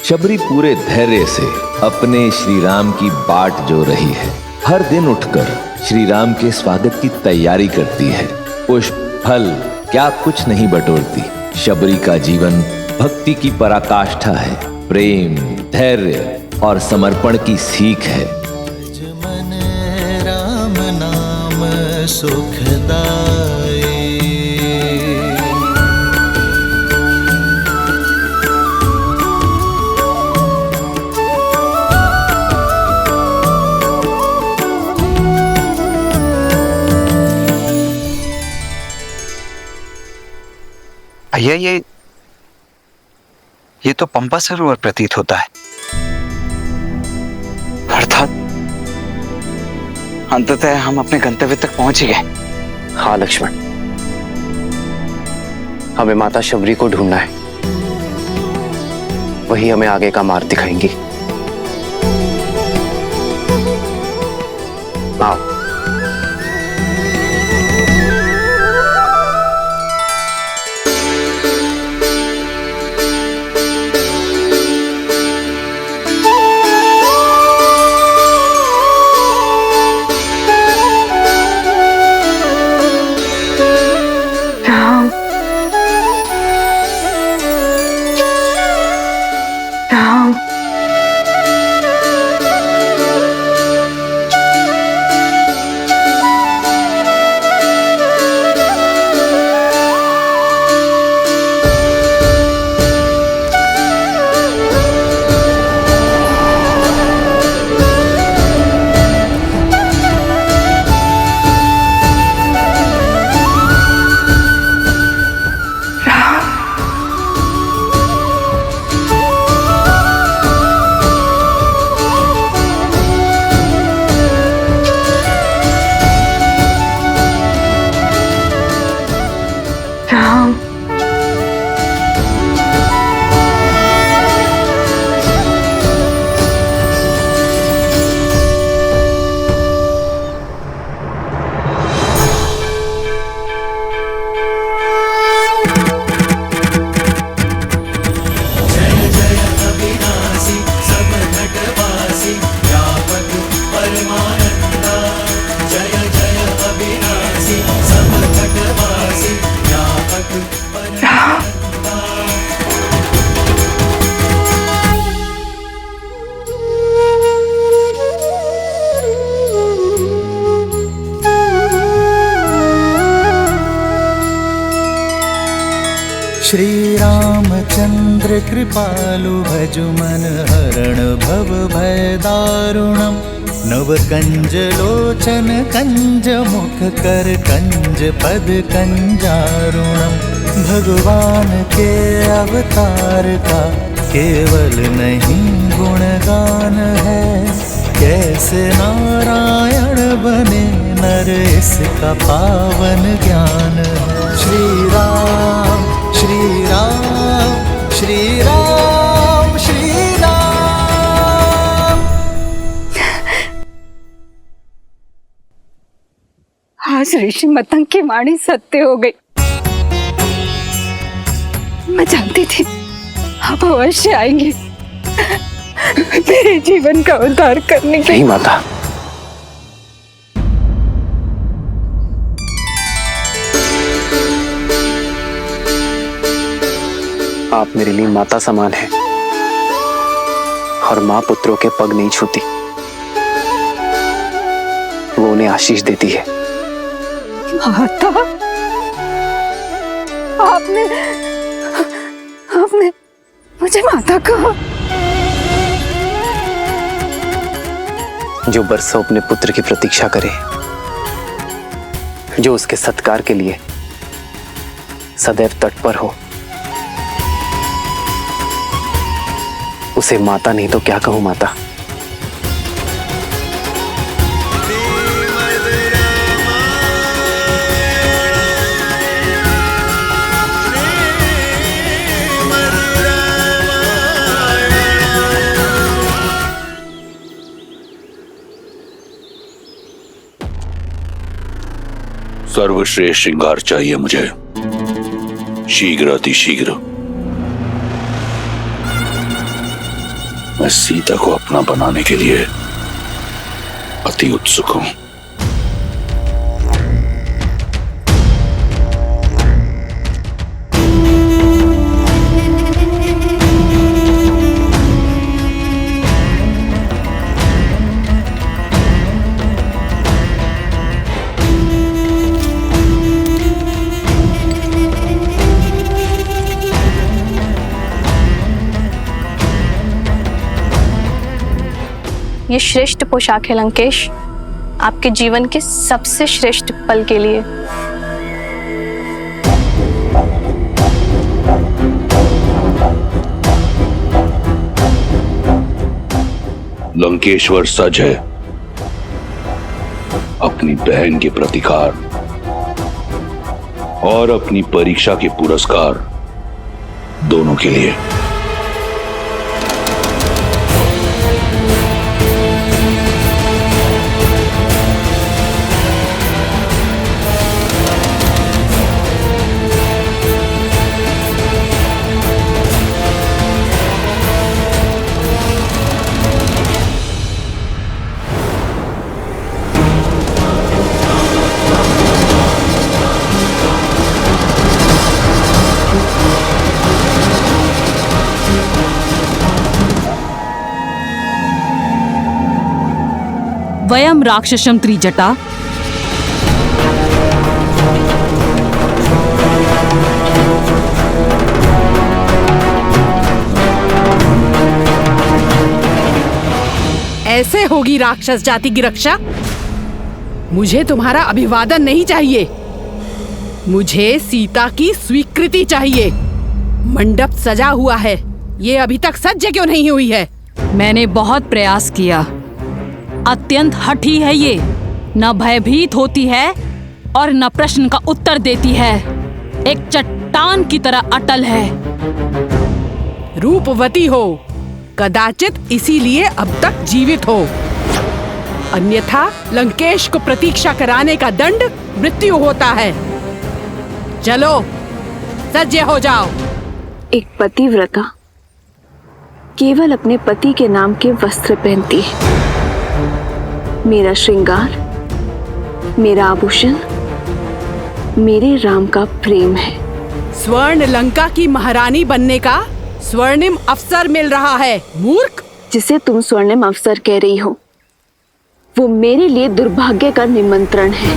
शबरी पूरे धैर्य से अपने श्री राम की बाट जो रही है। हर दिन उठकर श्री राम के स्वागत की तैयारी करती है। पुष्प फल क्या कुछ नहीं बटोरती। शबरी का जीवन भक्ति की पराकाष्ठा है, प्रेम, धैर्य और समर्पण की सीख है। मन राम नाम सुखदाई। भैया ये तो पंपा सरोवर प्रतीत होता है। अर्थात अंततः हम अपने गंतव्य तक पहुंच ही गए। हाँ लक्ष्मण, हमें माता शबरी को ढूंढना है। वही हमें आगे का मार्ग दिखाएंगी। आओ। श्री रामचंद्र कृपालु भजु मन हरण भव भय दारुणम। नव कंज लोचन कंज मुख कर कंज पद कंजारुणम। भगवान के अवतार का केवल नहीं गुणगान है, कैसे नारायण बने नर इसका पावन ज्ञान है। श्री राम श्री राम श्री राम श्री राम। आज ऋषि मतंग की वाणी सत्य हो गई। मैं जानती थी आप अवश्य आएंगे मेरे जीवन का उद्धार करने के। नहीं माता, आप मेरे लिए माता समान हैं और मां पुत्रों के पग नहीं छूती, वो उन्हें आशीष देती है। माता, आपने मुझे माता कहा। जो बरसों अपने पुत्र की प्रतीक्षा करे, जो उसके सत्कार के लिए सदैव तत्पर हो, उसे माता नहीं तो क्या कहूं माता। सर्वश्रेष्ठ श्रृंगार चाहिए मुझे, शीघ्र अति शीघ्र। मैं सीता को अपना बनाने के लिए अति उत्सुक हूं। ये श्रेष्ठ पोशाक है लंकेश, आपके जीवन के सबसे श्रेष्ठ पल के लिए। लंकेश्वर सज है अपनी बहन के प्रतिकार और अपनी परीक्षा के पुरस्कार दोनों के लिए। वयम राक्षसम त्रिजटा ऐसे होगी राक्षस जाति की रक्षा। मुझे तुम्हारा अभिवादन नहीं चाहिए, मुझे सीता की स्वीकृति चाहिए। मंडप सजा हुआ है, ये अभी तक सज्ज क्यों नहीं हुई है? मैंने बहुत प्रयास किया। अत्यंत हठी है ये, न भयभीत होती है और न प्रश्न का उत्तर देती है। एक चट्टान की तरह अटल है। रूपवती हो, कदाचित इसीलिए अब तक जीवित हो, अन्यथा लंकेश को प्रतीक्षा कराने का दंड मृत्यु होता है। चलो सज्ज हो जाओ। एक पतिव्रता केवल अपने पति के नाम के वस्त्र पहनती है। मेरा श्रृंगार, मेरा आभूषण, मेरे राम का प्रेम है। स्वर्ण लंका की महारानी बनने का स्वर्णिम अवसर मिल रहा है, मूर्ख। जिसे तुम स्वर्णिम अवसर कह रही हो, वो मेरे लिए दुर्भाग्य का निमंत्रण है।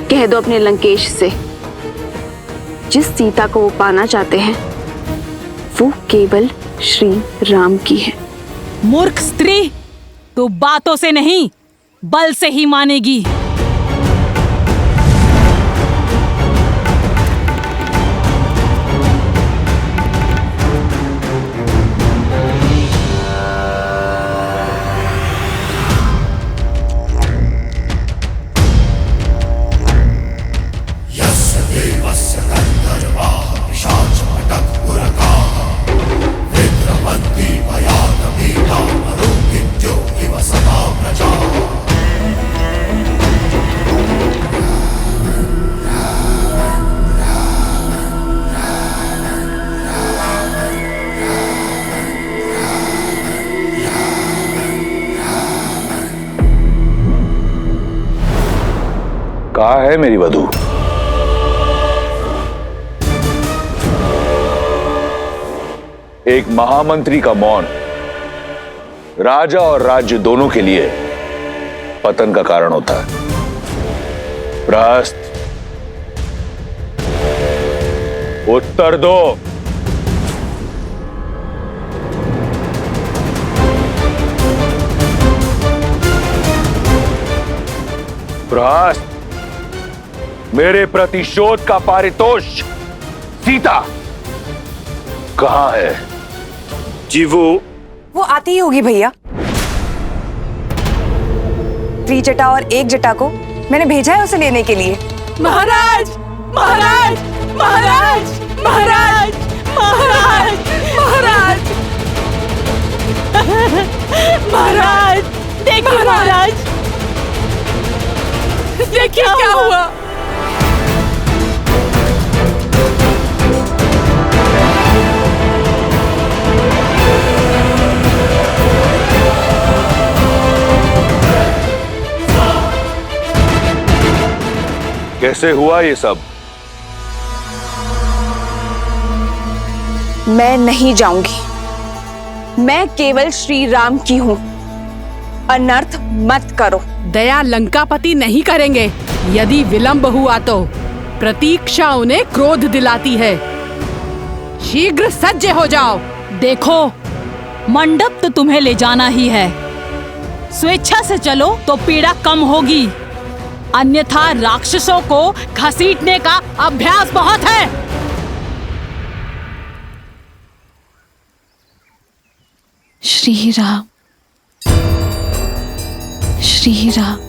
कह दो अपने लंकेश से, जिस सीता को वो पाना चाहते हैं वो केवल श्री राम की है। मूर्ख स्त्री, तू बातों से नहीं बल से ही मानेगी। कहाँ है मेरी वधू? एक महामंत्री का मौन राजा और राज्य दोनों के लिए पतन का कारण होता है। प्रहस्त, उत्तर दो। प्रहस्त, मेरे प्रतिशोध का पारितोष सीता कहां है? जी वो आती ही होगी भैया। त्रिजटा और एक जटा को मैंने भेजा है उसे लेने के लिए। महाराज, महाराज, महाराज, महाराज, महाराज, महाराज, महाराज, देखिए महाराज, देखिए क्या हुआ। कैसे हुआ ये सब? मैं नहीं जाऊंगी। मैं केवल श्री राम की हूं। अनर्थ मत करो। दया लंकापति नहीं करेंगे। यदि विलंब हुआ तो प्रतीक्षा उन्हें क्रोध दिलाती है। शीघ्र सज्ज हो जाओ। देखो, मंडप तो तुम्हें ले जाना ही है। स्वेच्छा से चलो तो पीड़ा कम होगी, अन्यथा राक्षसों को घसीटने का अभ्यास बहुत है। श्री राम, श्री राम।